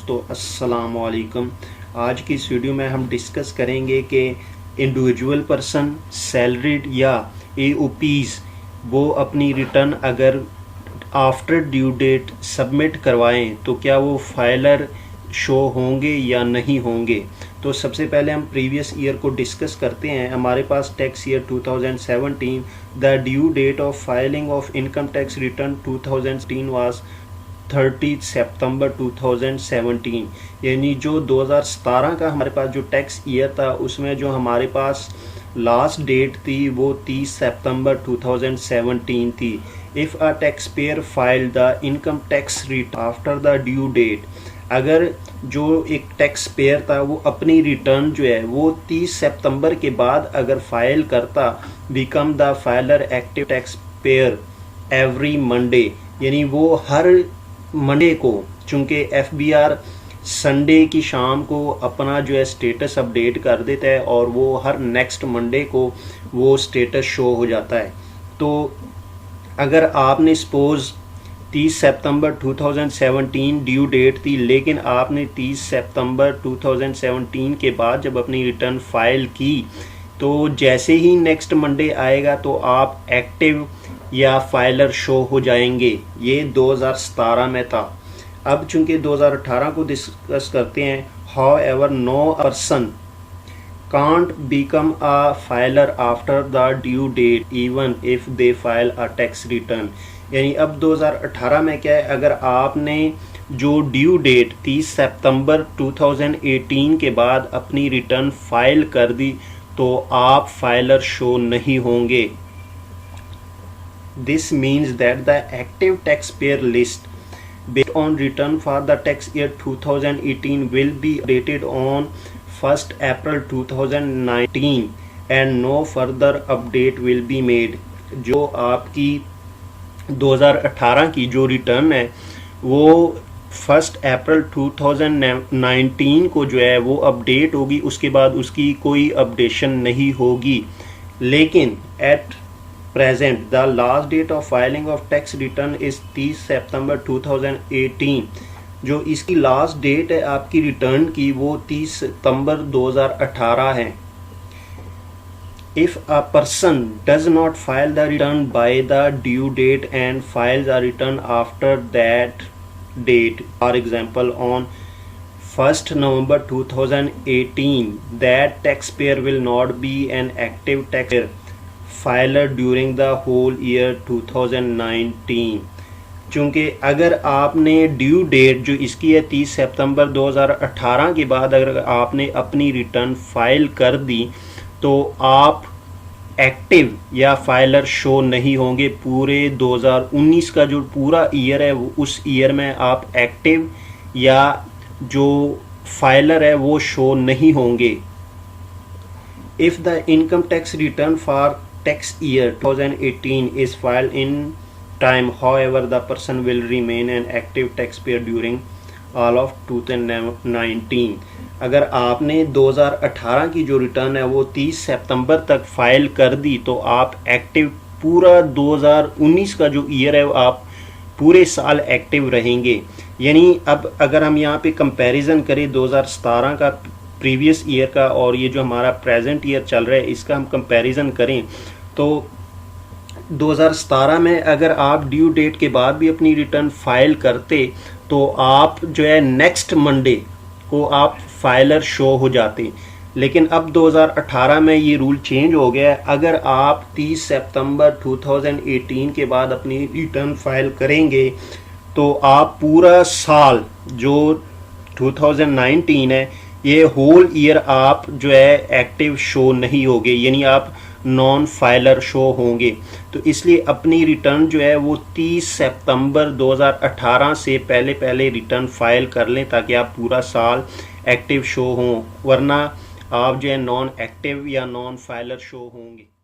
दोस्तों अस्सलाम वालेकुम। आज की इस वीडियो में हम डिस्कस करेंगे कि इंडिविजुअल पर्सन, सैलरीड या एओपीज़ वो अपनी रिटर्न अगर आफ्टर ड्यू डेट सबमिट करवाएं तो क्या वो फाइलर शो होंगे या नहीं होंगे। तो सबसे पहले हम प्रीवियस ईयर को डिस्कस करते हैं। हमारे पास tax year 2017, the due date of filing of income tax return 2017 was 30 सितंबर 2017। यानी जो 2017 का हमारे पास जो टैक्स ईयर था उसमें जो हमारे पास लास्ट डेट थी वो 30 सितंबर 2017 थी। If a taxpayer filed the income tax return after the due date, अगर जो एक टैक्स पेयर था वो अपनी रिटर्न जो है वो 30 सितंबर के बाद अगर फाइल करता, become the filer active tax payer every Monday, यानी वो हर मंडे को, चूँकि एफबीआर संडे की शाम को अपना जो है स्टेटस अपडेट कर देता है और वो हर नेक्स्ट मंडे को वो स्टेटस शो हो जाता है। तो अगर आपने सपोज़ 30 सितंबर 2017 ड्यू डेट थी, लेकिन आपने 30 सितंबर 2017 के बाद जब अपनी रिटर्न फाइल की तो जैसे ही नेक्स्ट मंडे आएगा तो आप एक्टिव या फाइलर शो हो जाएंगे। ये 2017 में था। अब चूंकि 2018 को डिस्कस करते हैं। However no person can't become a filer after the due date even if they file a tax return। यानी अब 2018 में क्या है, अगर आपने जो ड्यू डेट 30 सितंबर 2018 के बाद अपनी रिटर्न फाइल कर दी तो आप फाइलर शो नहीं होंगे। This means that the active taxpayer list based on return for the tax year 2018 will be updated on 1st April 2019 and no further update will be made। जो आपकी 2018 की जो return है वो 1 अप्रैल 2019 को जो है वो अपडेट होगी, उसके बाद उसकी कोई अपडेशन नहीं होगी। लेकिन eight present the last date of filing of tax return is 30 सितंबर 2018। जो इसकी लास्ट डेट है आपकी रिटर्न की वो 30 सितंबर 2018 है। If a person does not file the return by the due date and files a return after that date, for example on 1st November 2018, that taxpayer will not be an active taxpayer filer during the whole year 2019। चूँकि अगर आपने due date जो इसकी है 30 सितंबर 2018 के बाद अगर आपने अपनी रिटर्न फाइल कर दी तो आप एक्टिव या फाइलर शो नहीं होंगे। पूरे 2019 का जो पूरा ईयर है वो उस ईयर में आप एक्टिव या जो फाइलर है वो शो नहीं होंगे। If the income tax return for tax year 2018 is filed in time, however the person will remain an active taxpayer during all of 2019। अगर आपने 2018 की जो रिटर्न है वो 30 सितंबर तक फाइल कर दी तो आप एक्टिव पूरा 2019 का जो ईयर है आप पूरे साल एक्टिव रहेंगे। यानी अब अगर हम यहाँ पे कंपैरिजन करें 2017 का प्रीवियस ईयर का और ये जो हमारा प्रेजेंट ईयर चल रहा है इसका हम कंपैरिजन करें तो 2017 में अगर आप ड्यू डेट के बाद भी अपनी रिटर्न फाइल करते तो आप जो है नेक्स्ट मंडे को आप फाइलर शो हो जाते। लेकिन अब 2018 में ये रूल चेंज हो गया है। अगर आप 30 सितंबर 2018 के बाद अपनी रिटर्न फाइल करेंगे तो आप पूरा साल जो 2019 है ये होल ईयर आप जो है एक्टिव शो नहीं होगे, यानी आप नॉन फाइलर शो होंगे। तो इसलिए अपनी रिटर्न जो है वो 30 सितंबर 2018 से पहले रिटर्न फाइल कर लें ताकि आप पूरा साल एक्टिव शो हों, वरना आप जो है नॉन एक्टिव या नॉन फाइलर शो होंगे।